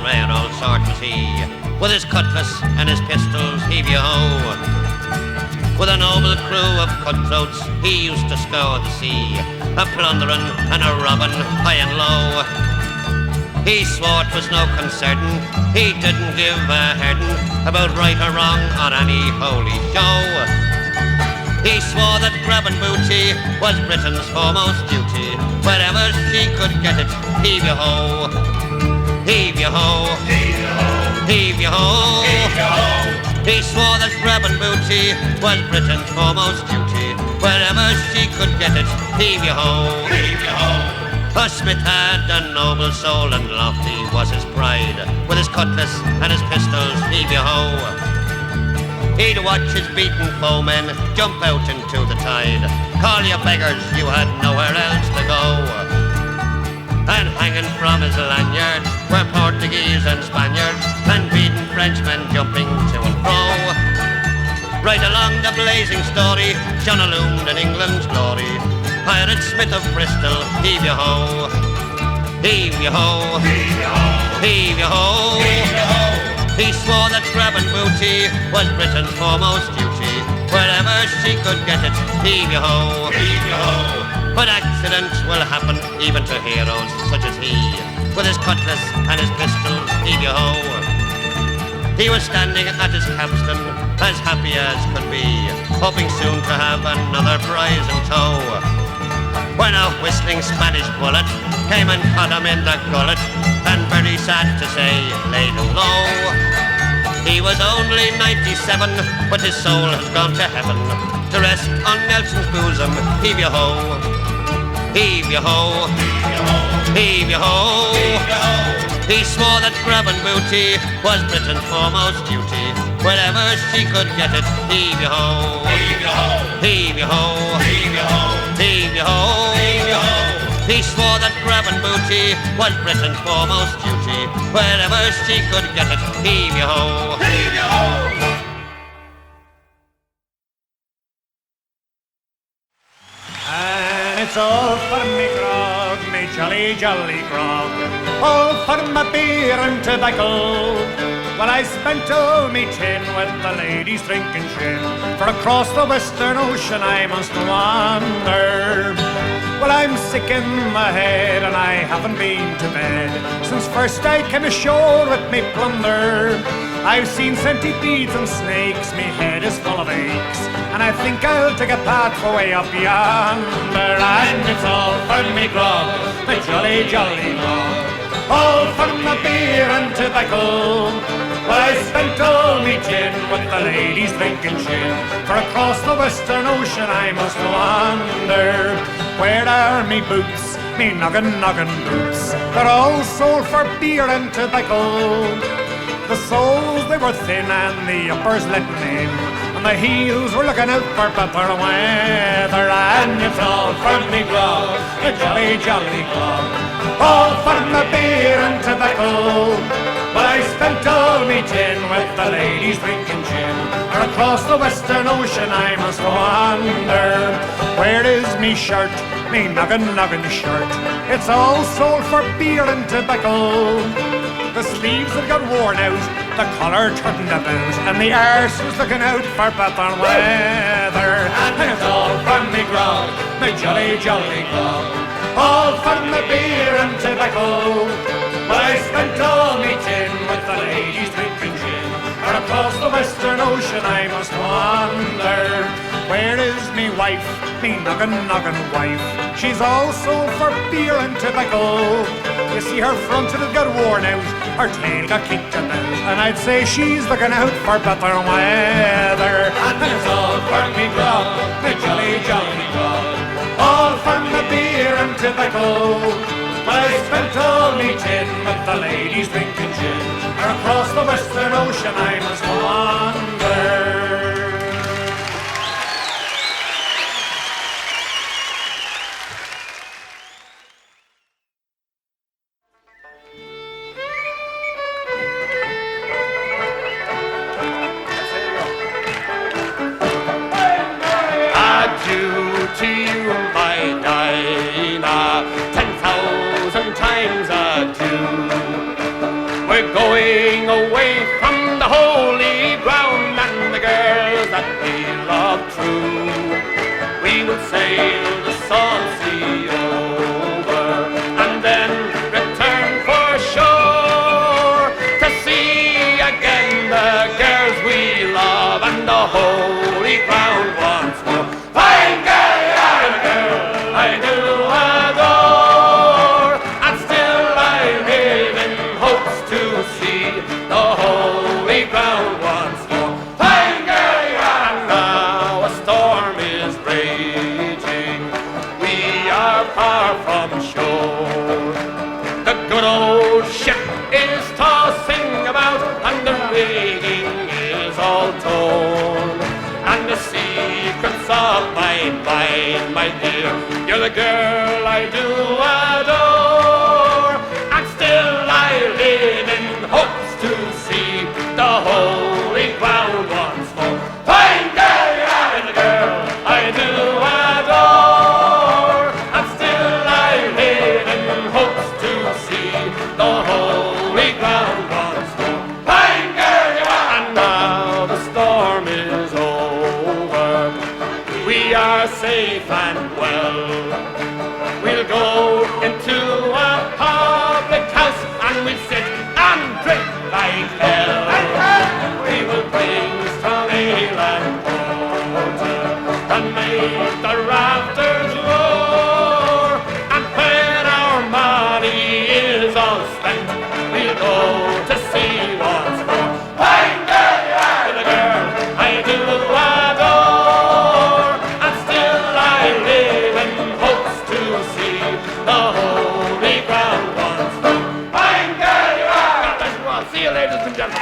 rare old sort was he, with his cutlass and his pistols, heave-yo-ho. With a noble crew of cutthroats, he used to scour the sea, a plundering and a robbing high and low. He swore it was no concern, he didn't give a herding about right or wrong on any holy show. He swore that grabbing booty was Britain's foremost duty, wherever she could get it, heave-yo-ho. Heave-yo-ho, heave-yo-ho, heave-yo-ho, heave-yo-ho. He swore that grabbing booty was Britain's foremost duty, wherever she could get it, heave-yo-ho, heave-yo-ho. A smith had a noble soul and lofty was his pride, with his cutlass and his pistols, heave-yo-ho. He'd watch his beaten foemen jump out into the tide, call you beggars, you had nowhere else to go. And hanging from his lanyard were Portuguese and Spaniards, and beaten Frenchmen jumping to and fro. Right along the blazing story shone illumined in England's glory, Pirate Smith of Bristol, heave-yo-ho. Heave-yo-ho, heave-yo-ho, heave-yo-ho, heave-yo-ho. He swore that grabbing booty was Britain's foremost duty, wherever she could get it, heave-yo-ho, heave-yo-ho. But accidents will happen even to heroes such as he, with his cutlass and his pistols, heave-yo-ho. He was standing at his capstan, as happy as could be, hoping soon to have another prize in tow, when a whistling Spanish bullet came and caught him in the gullet, and very sad to say, laid him low. He was only 97, but his soul has gone to heaven, to rest on Nelson's bosom, heave-yo-ho. Heave-yo-ho, heave-yo-ho, heave-yo-ho. He swore that grabbing booty was Britain's foremost duty, wherever she could get it, heave-yo-ho, heave-yo-ho, heave-yo-ho, heave-yo-ho, heave-yo-ho, heave-yo-ho. He swore that grabbing booty was Britain's foremost duty, wherever she could get it, heave-yo-ho, heave-yo-ho. It's all for me grog, me jolly, jolly grog, all for my beer and tobacco. Well, I spent all me tin with the ladies drinking gin, for across the Western Ocean I must wander. Well, I'm sick in my head and I haven't been to bed since first I came ashore with me plunder. I've seen centipedes and snakes, me head is full of aches, and I think I'll take a path for way up yonder. And it's all for me grog, the jolly, jolly grog, all for my beer and tobacco. Well, I spent all me gin with the ladies drinking gin, for across the Western Ocean I must wander. Where are me boots, me noggin boots? They're all sold for beer and tobacco. The soles they were thin and the uppers letting in, and the heels were looking out for better weather. And it's all for me grog, a jolly, jolly grog, all for my beer and tobacco. But I spent all me tin with the ladies drinking gin, or across the Western Ocean I must wander. Where is me shirt, me noggin shirt? It's all sold for beer and tobacco. The sleeves have got worn out, the collar turned about, and the arse was looking out for better weather. And it's all from me grog, my jolly, jolly grog, all for my beer and tobacco. But I spent all me tin with the ladies drinking gin, or across the Western Ocean I must wander. Where is me wife, me noggin wife? She's all sold for beer and tobacco. You see her front had got worn out, her tail got kicked about, and I'd say she's looking out for better weather. And it's all for me grog, me jolly, jolly grog, all for my beer and tobacco. But I spent all me tin with the ladies drinking gin, or across the Western Ocean I must wander. To you, my Dinah, 10,000 times adieu. We're going will sail the salt sea over, and then return for shore to see again the girls we love and the holy ground once more. Fine girl, you're a girl I do adore, and still I live in hopes to see the holy ground once more. Fine girl, you're and now a storm is raging, we are far from shore. The good old ship is tossing about, and the rigging is all torn, and the secrets of my mind, my dear, you're the girl I do adore, and still I live in hopes to see the holy ground once more. Fine girl, you're the girl I do adore, and still I live in hopes to see the holy ground once more. Fine girl, you are, and now the storm is over, we are safe and well. We'll go into a public house and we'll sit and drink like hell. We will bring strong ale and porter and make the rafters roar. And when our money is all spent, we'll go to sea once more. Fine girl, you're the girl I do adore, and still I live in hopes to see the holy ground once more. Fine girl, you are. God bless you all. See you, ladies and gentlemen.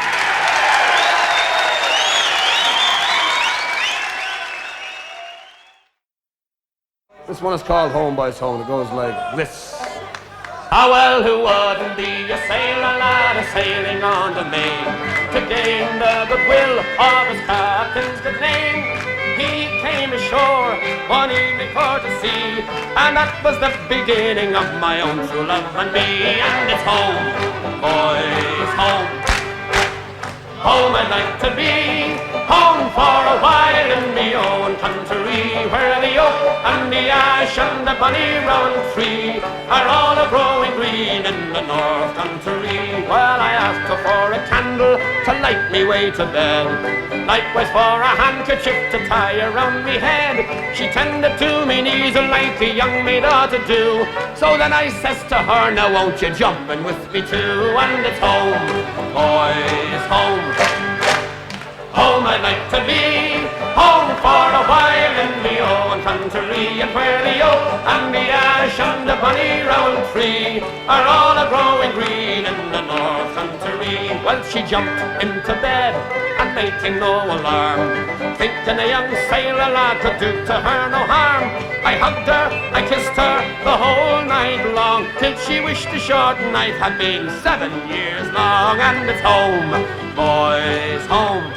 This one is called Home Boys Home. It goes like this. Ah, well, who wouldn't be a sailor lad a-sailing on the main to gain the goodwill of his captain's good name? He came ashore one evening for to see, and that was the beginning of my own true love and me. And it's home, boys, home. Home I'd like to be, home for a while in me own country, where the oak and the ash and the bonny rowan tree are all a-growing green in the north country. Well, I asked her for a candle to light me way to bed, likewise for a handkerchief to tie around me head. She tended to me knees like a young maid ought to do. So then I says to her, now won't you jump in with me too? And it's home, boys, home. Home I'd like to be, home for a while in me own country, and where the oak and the ash and the bonny rowan tree are all a-growing green in the north country. Well, she jumped into bed and making no alarm, thinking a young sailor lad could do to her no harm. I hugged her, I kissed her the whole night long, till she wished the short night had been 7 years long. And it's home, boys, home.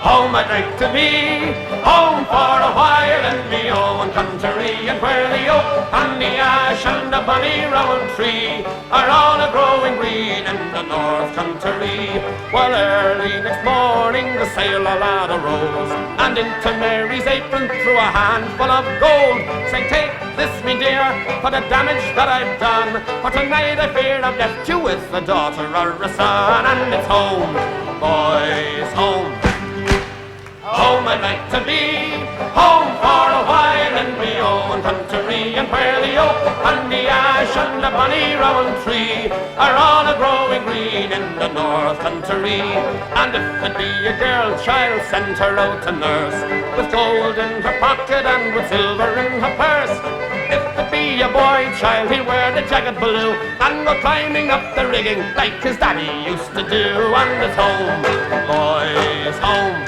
Home I'd like to be, home for a while in me own country, and where the oak and the ash and the bonny rowan tree are all a-growing green in the north country. Well, early next morning the sailor lad arose, and into Mary's apron threw a handful of gold, saying, take this, me dear, for the damage that I've done, for tonight I fear I've left you with a daughter or a son. And it's home, boys, home. Home I'd like to be, home for a while in me own country, and where the oak and the ash and the bonny rowan tree are all a-growing green in the north country. And if it be a girl child, send her out to nurse, with gold in her pocket and with silver in her purse. If it be a boy child, he'll wear the jacket blue and go climbing up the rigging like his daddy used to do. And it's home, boys, home.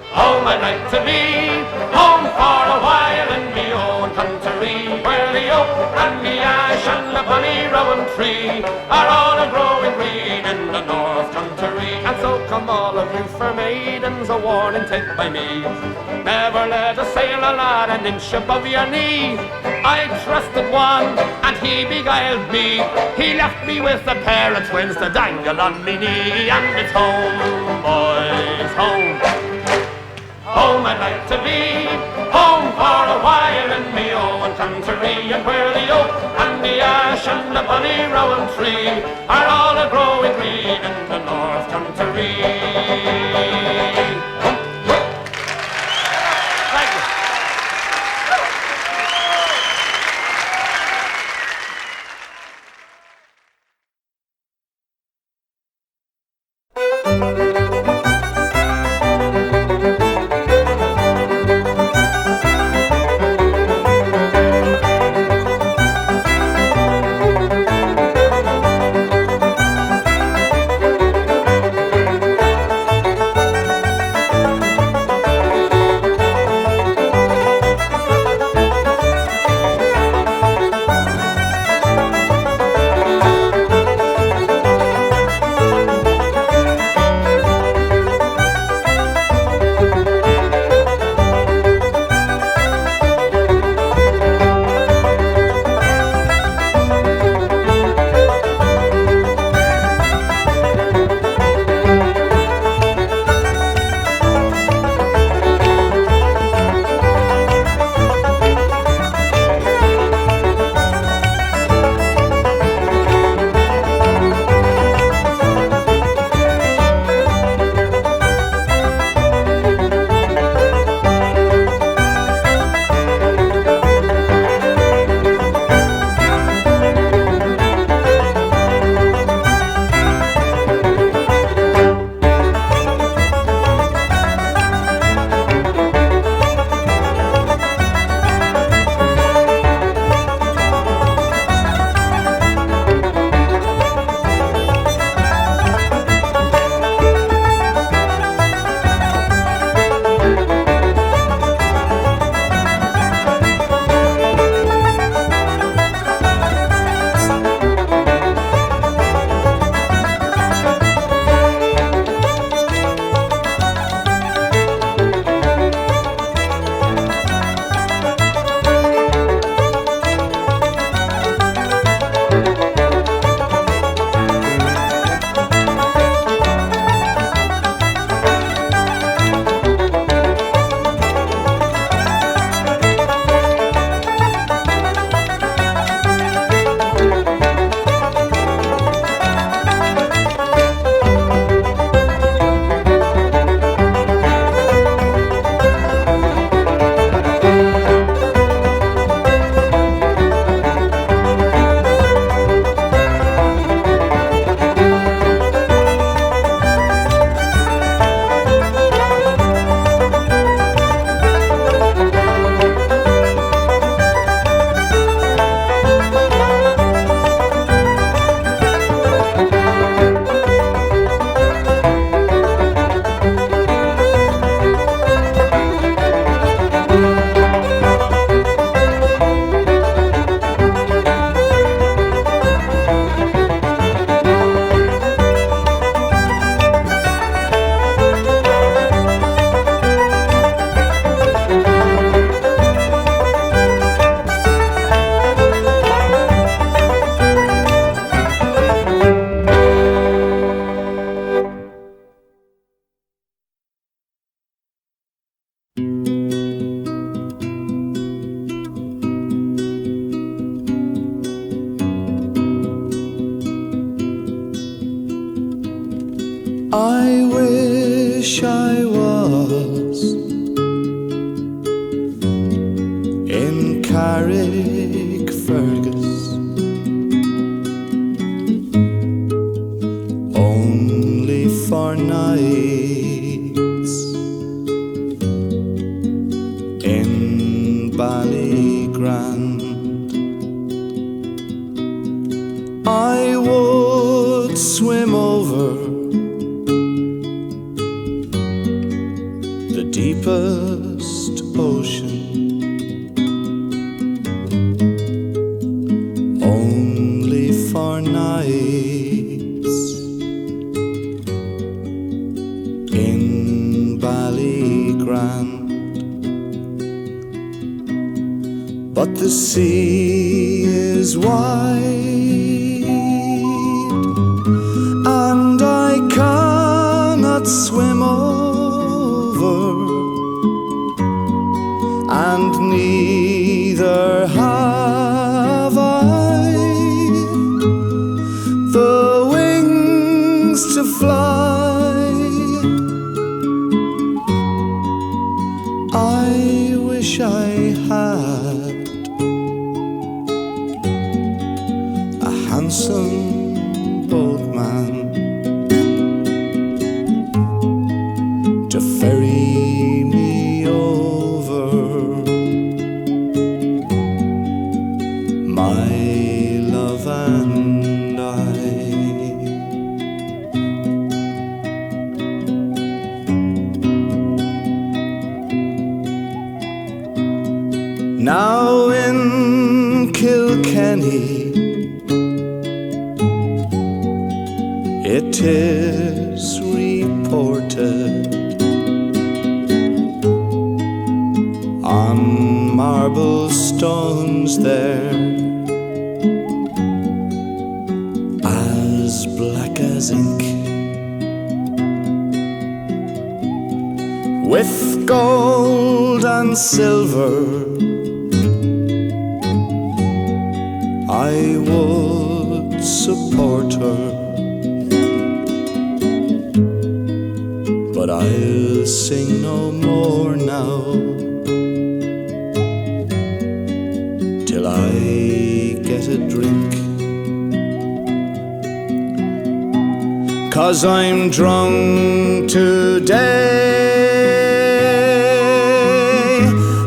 Home I'd like to be, home for a while in me own country, where the oak and the ash and the bonny rowan tree are all a-growing green in the north country. And so come all of you fair maidens, a warning take by me, never let a sailor lad an inch above your knee. I trusted one and he beguiled me, he left me with a pair of twins to dangle on me knee. And it's home, boys, home. Home I'd like to be, home rowan tree are all a growing green in the North Country. Thank you. I wish I was in Carrickfergus, only for nights in Ballygrand. I would swim over the deepest ocean, only for nights in Ballygrand. But the sea is wide and I cannot swim over, and neither have I wish I had a handsome boatman to ferry me over. My love and I. Now in Kilkenny it is reported on marble stones there, as black as ink, with gold and silver, I would support her. But I'll sing no more now till I get a drink, 'cause I'm drunk today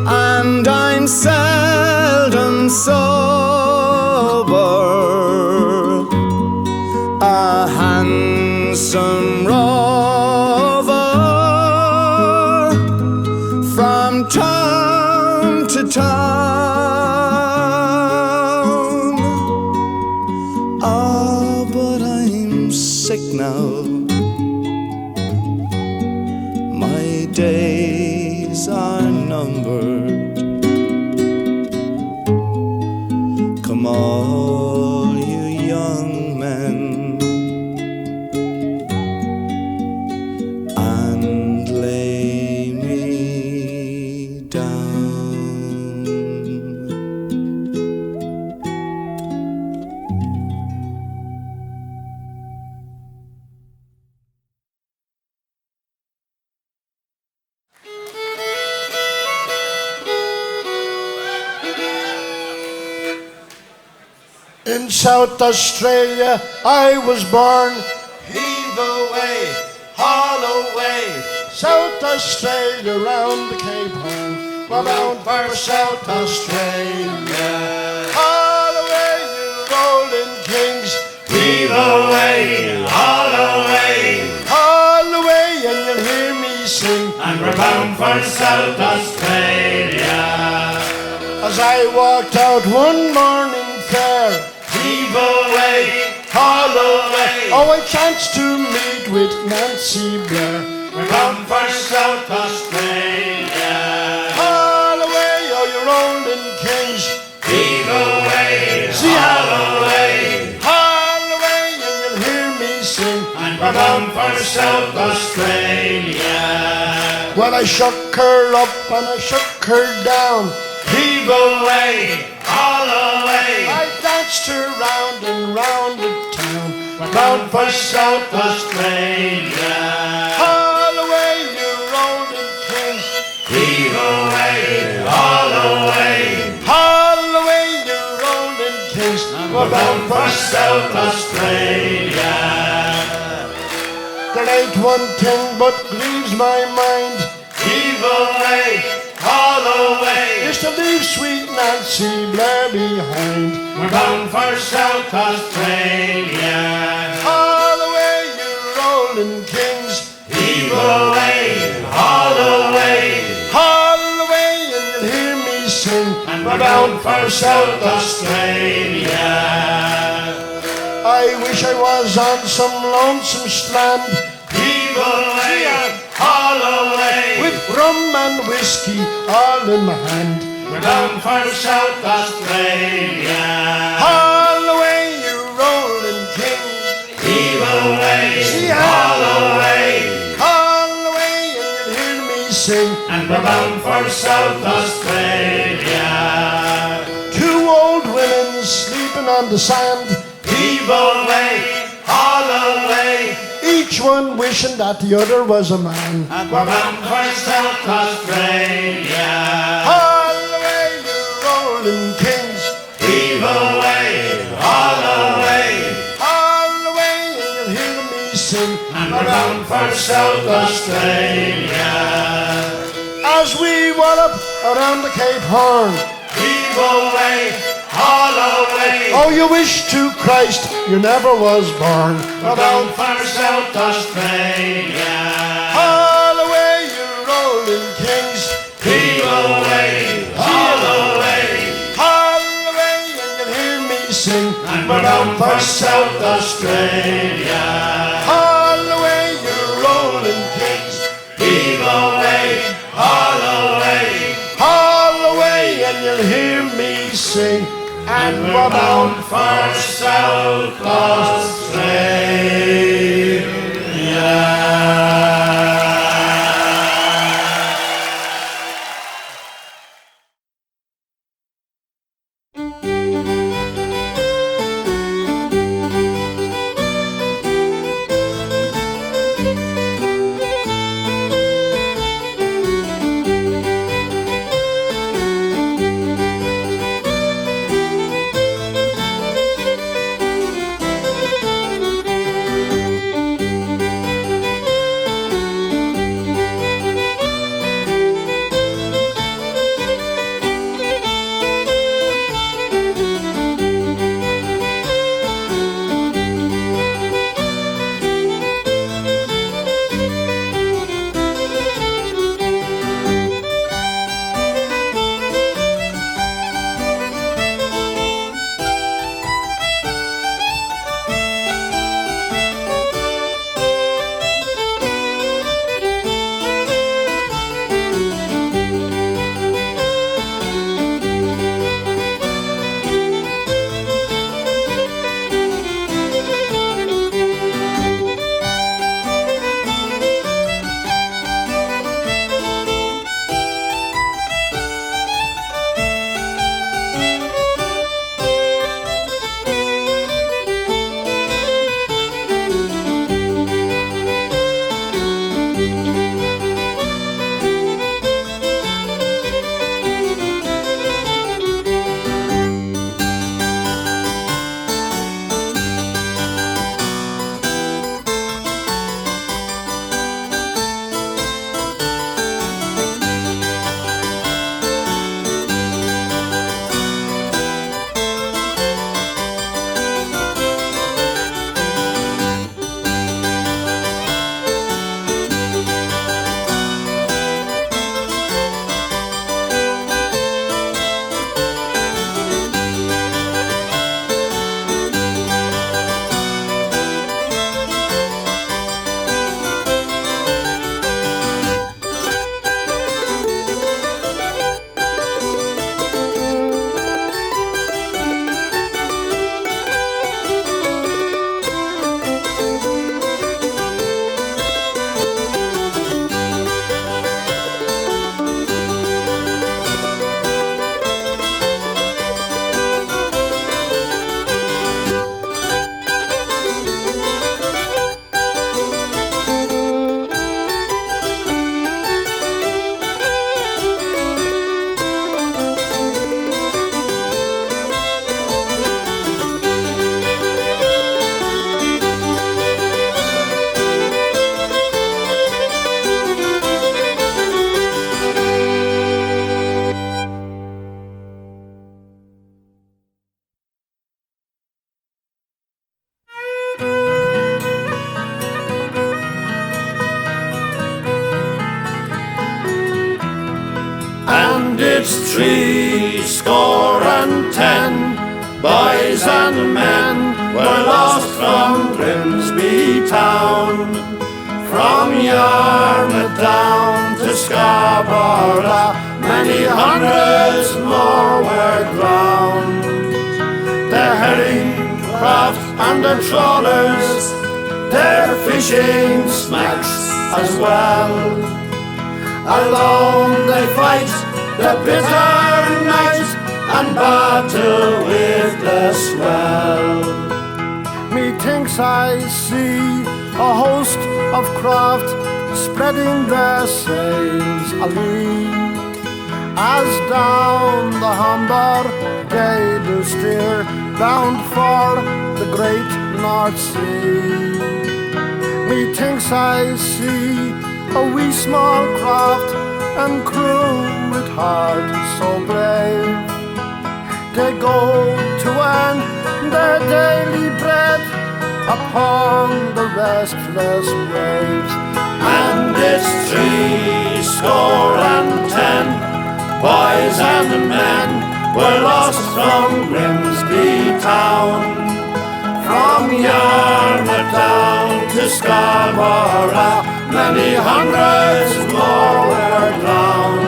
and I'm seldom sober. A handsome rover from town to town. Ah, but I'm sick now. My days are numbered. Come all you young men and lay me down. In South Australia I was born. Heave away, haul away, South Australia round the Cape Horn. We're bound for South Australia. Haul away, you rolling kings. Heave away, haul away, Haul away and you'll hear me sing. and we're bound for South Australia. As I walked out one morning fair, Heave away, haul away, oh, I chanced to meet with Nancy Blair. we're bound for South Australia. Haul away, oh, you rolling kings. Heave away, See haul how away, haul away and you'll hear me sing. and we're bound for South Australia. Well, I shook her up and I shook her down. Heave away, haul away, I danced her round and round the town. we're bound for South Australia. Haul away, you rolling kings. Heave away, haul away, Haul away, you rolling kings. we're bound for South Australia. There ain't one thing but grieves my mind. Heave away, haul away, Is to leave sweet Nancy Blair behind. we're bound for South Australia. Haul away, you rolling kings. Heave away, haul away, Haul away and you'll hear me sing. and we're bound for South Australia. I wish I was on some lonesome strand Heave away, haul away, with rum and whiskey all in my hand. we're bound for South Australia. Haul away, you rolling kings. Heave away, See haul away, haul away and you'll hear me sing. and we're bound for South Australia. Two old women sleeping on the sand, Heave away, haul away, each one wishing that the other was a man. and we're bound for South Australia. Haul South Australia. As we wallop around the Cape Horn, Heave away, haul away. oh, you wish to Christ you never was born. We're bound for South Australia. Haul away, you rolling kings. Heave away, haul away. Haul away, and you'll hear me sing. And we're bound for South Australia. Haul away, you rolling kings. Heave away, haul away. Haul away, and you'll hear me sing. And we're bound for South it's 70 boys and men were lost from Grimsby town. From Yarmouth down to Scarborough, many hundreds more were drowned. The herring craft and the trawlers, their fishing smacks as well. Alone they fight the bitter night and battle with the swell. Methinks I see a host of craft spreading their sails alee, as down the Humber they do steer, bound for the great North Sea. Methinks I see a wee small craft and crew with heart so brave. They go to earn their daily bread upon the restless waves. And it's 70 boys and men were lost from Grimsby town. From Yarmouth down to Scarborough, many hundreds more were drowned.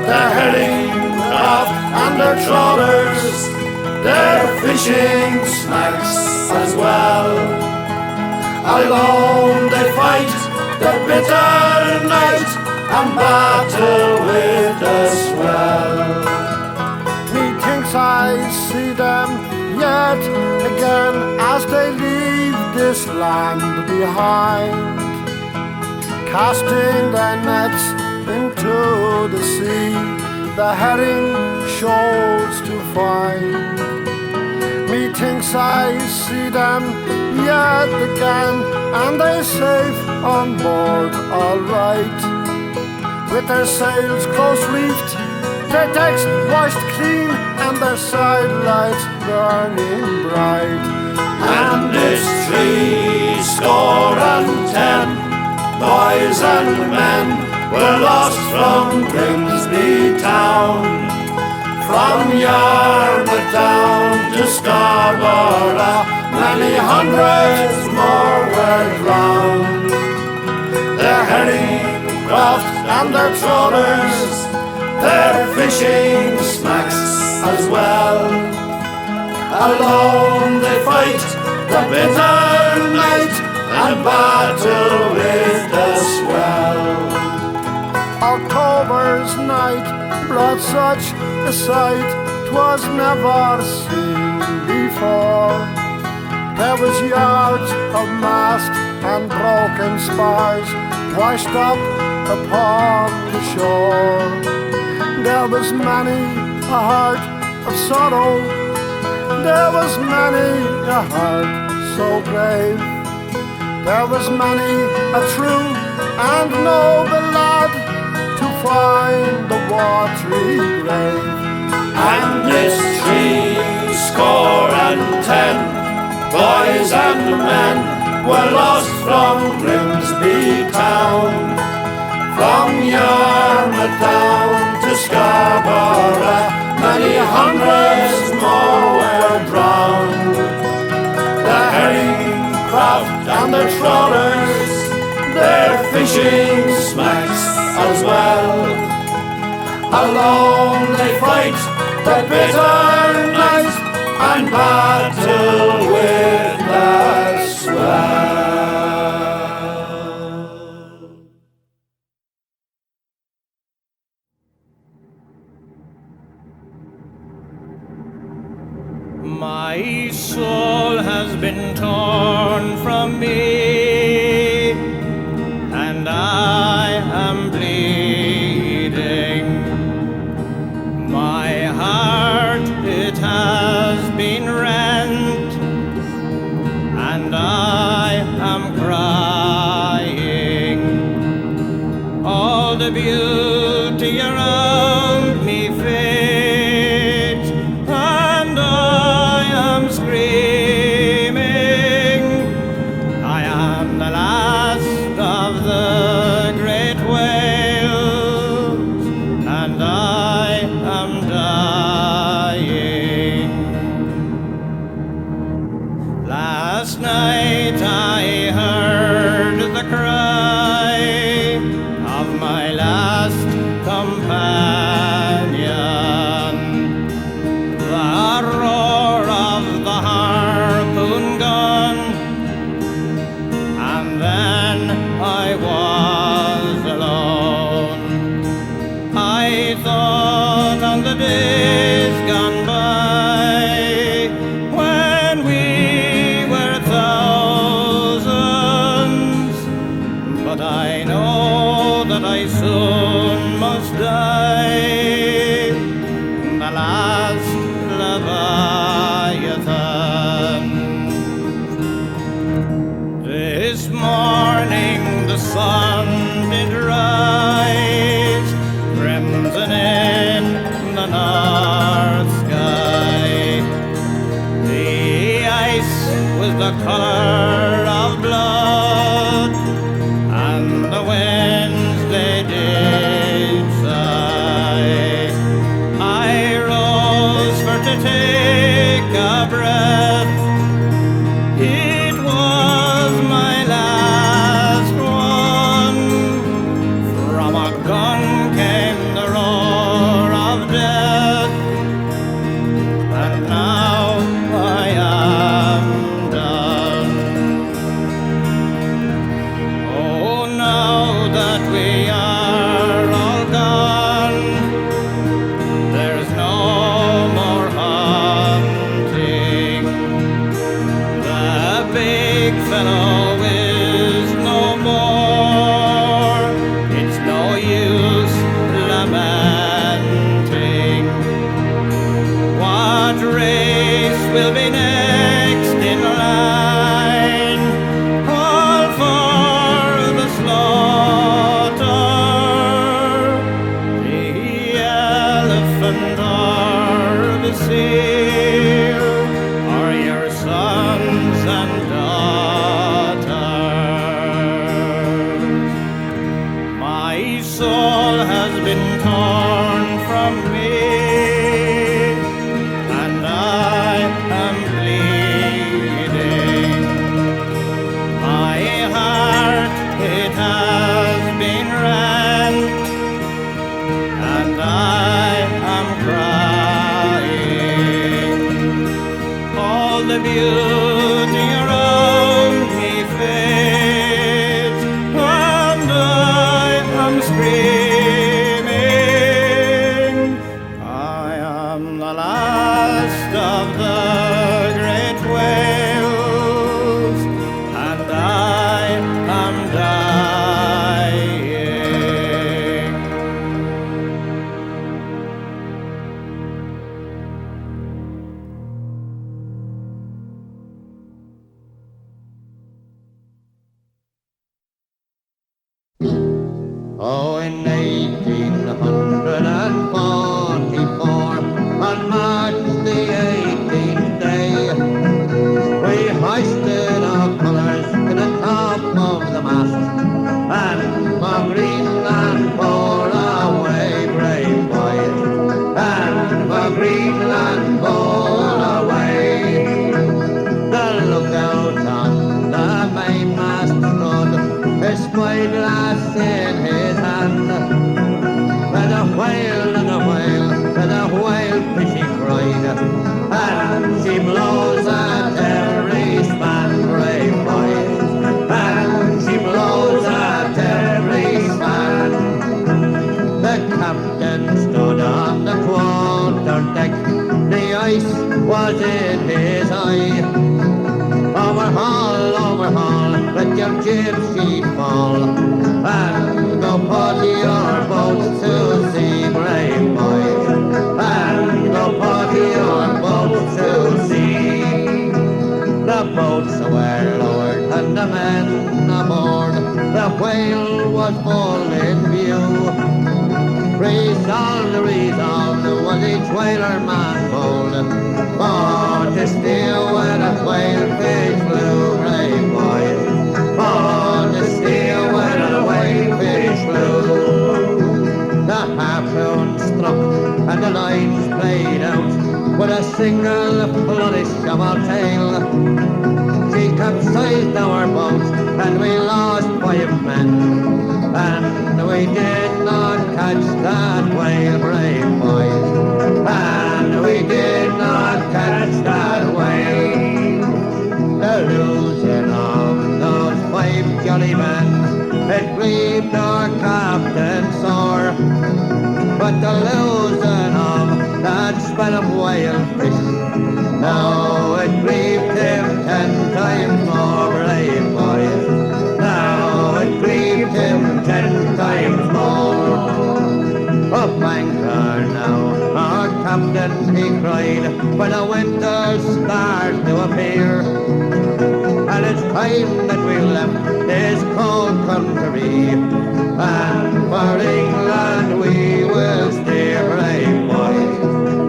Their herring craft and their trawlers, their fishing smacks as well. Alone they fight the bitter night and battle with the swell. Methinks I see them yet again as they leave this land behind, casting their nets into the sea, the herring shoals to find. Methinks I see them yet again, and they safe on board all right, with their sails close reefed, their decks washed clean, and their side lights burning bright. And it's 70 boys and men were lost from Grimsby town. From Yarmouth down to Scarborough, many hundreds more were drowned. Their herring craft and their trawlers, their fishing smacks as well. Alone they fight the bitter night and battle with the swell. October's night brought such a sight 'twas never seen before. There was yards of mast and broken spars washed up upon the shore. There was many a heart of sorrow, there was many a heart so brave. There was many a true and noble lad to find the watery grave. And it's 70 boys and men were lost from Grimsby town. From Yarmouth down to Scarborough, many hundreds more were drowned. The herring craft and the trawlers, their fishing smacks as well. Alone they fight the bitter night and battle with the swell. My soul has been torn from me, and I am bleeding. My heart, it has been rent, and I am crying. All the beauty around me fades, and I am screaming. I am the last of the great whales, and I am dying. Last night I heard the cry of my last companion, the roar of the harpoon gun, and then I was alone. I thought on the days gone by when we were thousands, but I know that I soon must die, the last Leviathan. This beauty around me fades, and I am screaming. I am the last of the great whales, and I am dying. Oh, in 1844, on March the 18th day, we hoisted our colours to the top of the mast, and for Greenland bore away, brave boys, and for Greenland bore away. The lookout on the mainmast stood, his spyglass in his hand. And a whale, and a whale, and a whale fish he cried, and she blows at every span, brave boys, and she blows at every span. The captain stood on the quarter-deck, the ice was in his eye. Overhaul, let your jib sheet fall, and go put your boats to sea, brave boys, and go put your boats to sea. The boats were lowered and the men aboard, the whale was full in view. Resolved was each whaler man bold, for to steal when a whale fish flew, brave boys, for to steal when a whale fish flew. The harpoon struck and the lines played out with a single flourish of our tail. She capsized our boat and we lost 5 men, and we did not catch that whale, brave boys, and we did not catch that whale. The losing of those 5 jolly men, it grieved our captain sore, but the losing of that spell of whale fish, now it grieved him 10 times more, brave boys, now it grieved him 10 times more. Up anchor now, our captain he cried, when the winter stars to appear, and it's time that we left this cold country, and for England we will steer, brave boys,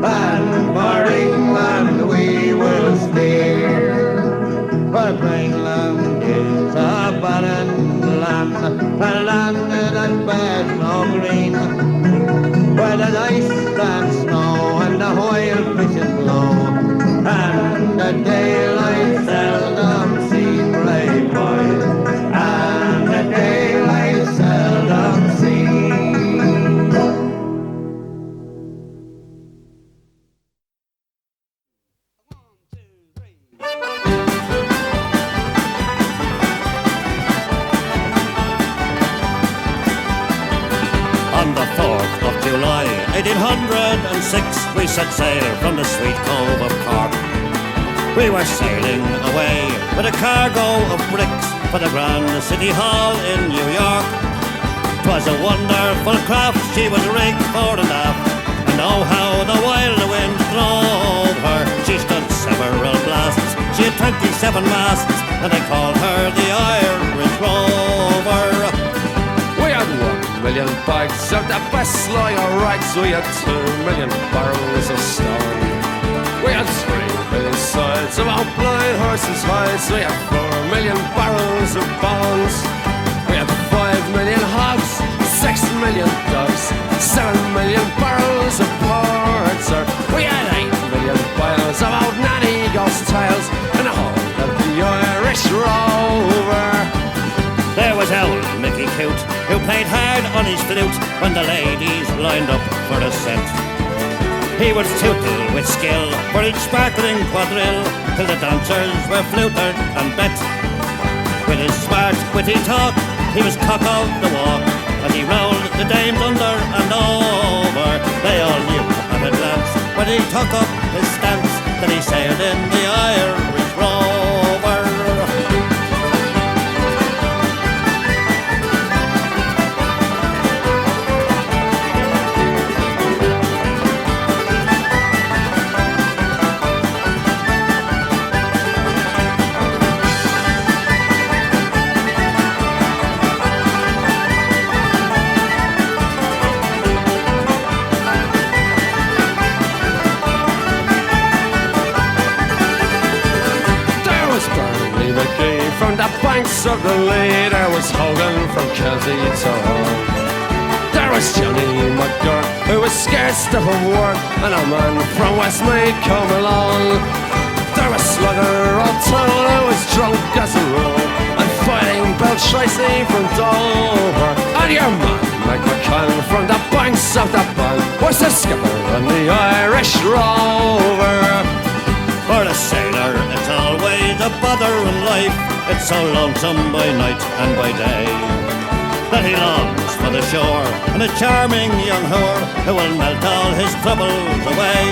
and for England we will steer. For Greenland is a barren land, a land that bears no green, where the ice and snow and the whale fishes blow, and the daylight seldom seen, brave boys, and the daylight seldom seen. On the 4th of July, 1806, we set sail from the sweet cove of Cork. We were sailing away with a cargo of bricks for the Grand City Hall in New York. 'Twas a wonderful craft, she was rigged fore and aft, and oh how the wild wind drove her. She stood several blasts, she had 27 masts, and they called her the Irish Rover. We had 1 million bags of the best line of rags. We had 2 million barrels of stone. We had 3 million sides of our blind horses' hides. We had 4 million barrels of bones. We had 5 million hogs, 6 million dogs, 7 million barrels of ports. We had 8 million bales of old nanny ghost tales, and the whole of the Irish Rover. There was old Mickey Cute, who played hard on his flute when the ladies lined up for a set. He would tootle with skill for each sparkling quadrille, till the dancers were flutered and bet. With his smart, witty talk, he was cock of the walk, and he rolled the dames under and over. They all knew at a glance when he took up his stance that he sailed in the Irish Rover. From the banks of the Lee, there was Hogan from Kelsey to Hull. There was Johnny McGurk, who was scared stiff of work, and a man from Westmeath come along. There was Slugger O'Toole, who was drunk as a rule, and fighting Beltracy from Dover. And your man, Mike McCann, from the banks of the Bank, was the skipper on the Irish Rover. For a sailor, it's always a bother in life. It's so lonesome by night and by day that he longs for the shore and a charming young whore who will melt all his troubles away.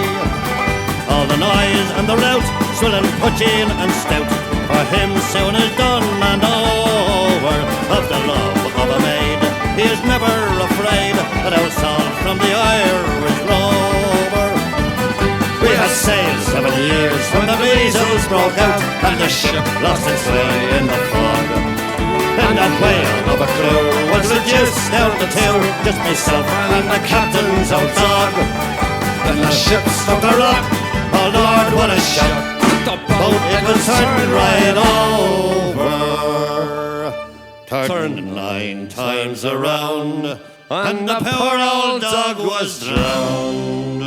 All the noise and the rout, swilling, pudging and stout, for him soon is done and over. Of the love of a maid, he is never afraid that I was sold from the Irish Rover. We had sailed 7 years when the measles broke out and the ship lost its way in the fog. And that whale of a crew was reduced down to two, just myself and the captain's old dog. Then the ship struck a rock, oh Lord, what a shock. The boat, it was turned right over. Turned 9 times around, and the poor old dog was drowned.